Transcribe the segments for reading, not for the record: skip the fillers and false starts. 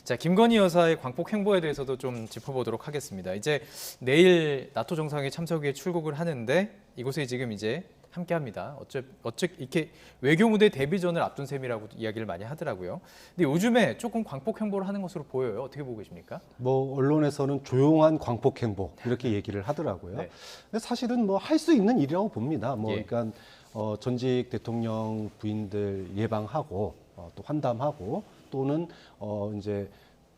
자, 김건희 여사의 광폭 행보에 대해서도 좀 짚어보도록 하겠습니다. 이제 내일 나토 정상회의 참석에 출국을 하는데 이곳에 지금 이제 함께합니다. 이렇게 외교 무대 데뷔전을 앞둔 셈이라고 이야기를 많이 하더라고요. 근데 요즘에 조금 광폭 행보를 하는 것으로 보여요. 어떻게 보고 계십니까? 뭐 언론에서는 조용한 광폭 행보 이렇게 얘기를 하더라고요. 네. 근데 사실은 뭐 할 수 있는 일이라고 봅니다. 예. 그러니까 전직 대통령 부인들 예방하고 또 환담하고 또는 이제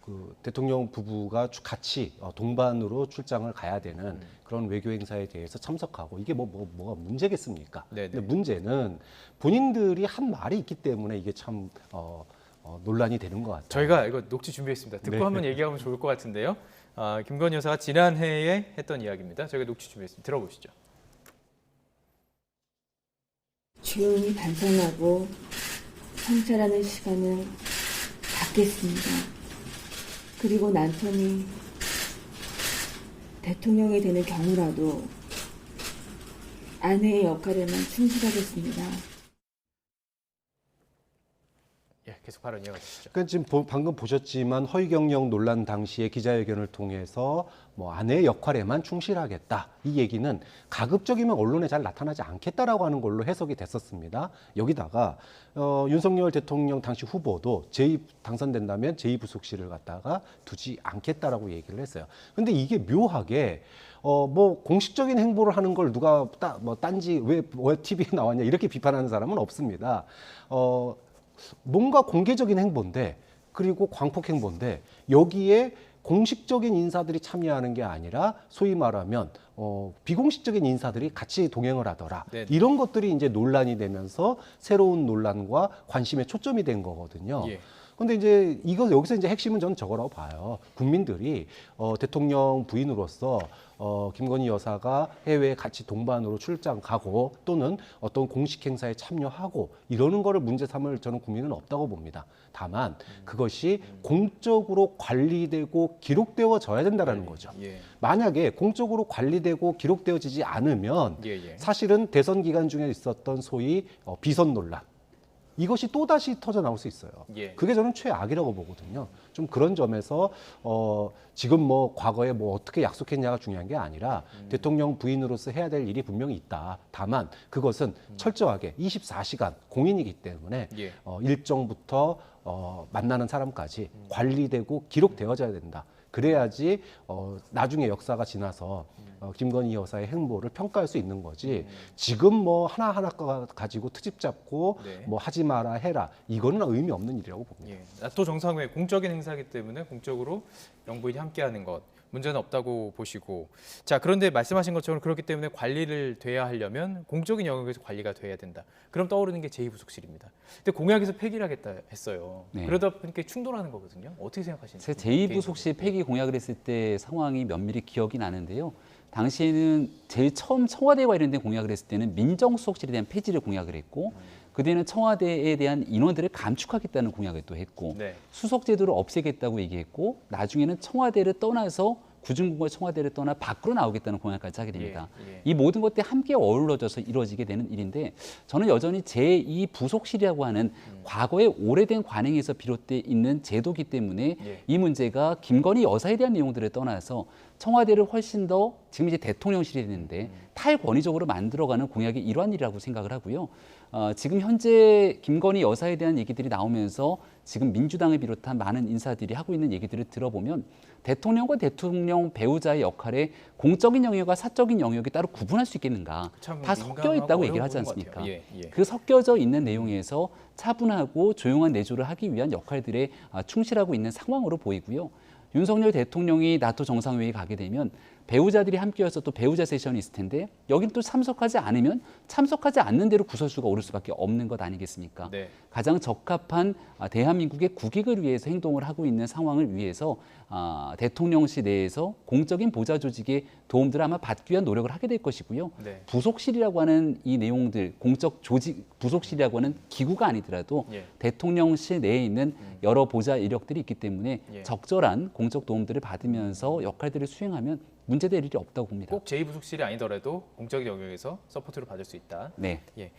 그 대통령 부부가 같이 동반으로 출장을 가야 되는 그런 외교 행사에 대해서 참석하고 이게 뭐가 문제겠습니까? 네네. 근데 문제는 본인들이 한 말이 있기 때문에 이게 참 논란이 되는 것 같아요. 저희가 이거 녹취 준비했습니다. 듣고 네. 한번 얘기하면 좋을 것 같은데요. 김건희 여사가 지난해에 했던 이야기입니다. 저희가 녹취 준비했습니다. 들어보시죠. 조용히 반성하고 성찰하는 시간을 갖겠습니다. 그리고 남편이 대통령이 되는 경우라도 아내의 역할에만 충실하겠습니다. 예, 계속 발언 이어가시죠. 그러니까 지금 방금 보셨지만 허위 경력 논란 당시에 기자회견을 통해서 뭐 아내의 역할에만 충실하겠다. 이 얘기는 가급적이면 언론에 잘 나타나지 않겠다라고 하는 걸로 해석이 됐었습니다. 여기다가 윤석열 대통령 당시 후보도 당선된다면 제2부속실을 갖다가 두지 않겠다라고 얘기를 했어요. 근데 이게 묘하게 뭐 공식적인 행보를 하는 걸 누가 딴지 왜 TV에 나왔냐 이렇게 비판하는 사람은 없습니다. 뭔가 공개적인 행보인데 그리고 광폭 행보인데 여기에 공식적인 인사들이 참여하는 게 아니라 소위 말하면 비공식적인 인사들이 같이 동행을 하더라. 네네. 이런 것들이 이제 논란이 되면서 새로운 논란과 관심의 초점이 된 거거든요. 예. 근데 이제 여기서 이제 핵심은 저는 저거라고 봐요. 국민들이 대통령 부인으로서 김건희 여사가 해외에 같이 동반으로 출장 가고 또는 어떤 공식 행사에 참여하고 이러는 거를 문제 삼을 저는 국민은 없다고 봅니다. 다만 그것이 공적으로 관리되고 기록되어져야 된다는 거죠. 예. 만약에 공적으로 관리되고 기록되어지지 않으면 예. 사실은 대선 기간 중에 있었던 소위 비선 논란 이것이 또다시 터져 나올 수 있어요. 예. 그게 저는 최악이라고 보거든요. 좀 그런 점에서 지금 뭐 과거에 뭐 어떻게 약속했냐가 중요한 게 아니라 대통령 부인으로서 해야 될 일이 분명히 있다. 다만 그것은 철저하게 24시간 공인이기 때문에 예. 일정부터 만나는 사람까지 관리되고 기록되어져야 된다. 그래야지 나중에 역사가 지나서 김건희 여사의 행보를 평가할 수 있는 거지. 지금 뭐 하나하나 가지고 트집 잡고 네. 뭐 하지 마라 해라. 이거는 의미 없는 일이라고 봅니다. 예. 나토 정상회의 공적인 행사이기 때문에 공적으로 영부인이 함께하는 것 문제는 없다고 보시고, 자, 그런데 말씀하신 것처럼 그렇기 때문에 관리를 돼야 하려면 공적인 영역에서 관리가 돼야 된다. 그럼 떠오르는 게 제2부속실입니다. 근데 공약에서 폐기를 하겠다 했어요. 네. 그러다 보니까 충돌하는 거거든요. 어떻게 생각하시는지. 제가 제2부속실 폐기 공약을 했을 때 상황이 면밀히 기억이 나는데요. 당시에는 제일 처음 청와대에 관련된 공약을 했을 때는 민정수석실에 대한 폐지를 공약을 했고 그때는 청와대에 대한 인원들을 감축하겠다는 공약을 또 했고 네. 수석제도를 없애겠다고 얘기했고 나중에는 청와대를 떠나서 구중궁궐 청와대를 떠나 밖으로 나오겠다는 공약까지 하게 됩니다. 예. 이 모든 것들이 함께 어우러져서 이루어지게 되는 일인데 저는 여전히 제2부속실이라고 하는 과거의 오래된 관행에서 비롯돼 있는 제도기 때문에 예. 이 문제가 김건희 여사에 대한 내용들을 떠나서 청와대를 훨씬 더 지금 이제 대통령실이 됐는데 탈권위적으로 만들어가는 공약의 일환이라고 생각을 하고요. 지금 현재 김건희 여사에 대한 얘기들이 나오면서 지금 민주당을 비롯한 많은 인사들이 하고 있는 얘기들을 들어보면 대통령과 대통령 배우자의 역할에 공적인 영역과 사적인 영역이 따로 구분할 수 있겠는가? 참 다 섞여 있다고 얘기를 하지 어려운 것 않습니까? 같아요. 예. 그 섞여져 있는 내용에서 차분하고 조용한 내조를 하기 위한 역할들에 충실하고 있는 상황으로 보이고요. 윤석열 대통령이 나토 정상회의 가게 되면 배우자들이 함께여서 또 배우자 세션이 있을 텐데 여긴 또 참석하지 않으면 참석하지 않는 대로 구설수가 오를 수밖에 없는 것 아니겠습니까? 네. 가장 적합한 대한민국의 국익을 위해서 행동을 하고 있는 상황을 위해서 대통령실 내에서 공적인 보좌 조직의 도움들을 아마 받기 위한 노력을 하게 될 것이고요. 네. 부속실이라고 하는 이 내용들, 공적 조직, 부속실이라고 하는 기구가 아니더라도 예. 대통령실 내에 있는 여러 보좌 이력들이 있기 때문에 예. 적절한 공적 도움들을 받으면서 역할들을 수행하면 문제될 일이 없다고 봅니다. 꼭 제2부속실이 아니더라도 공적인 영역에서 서포트를 받을 수 있다. 네. 예.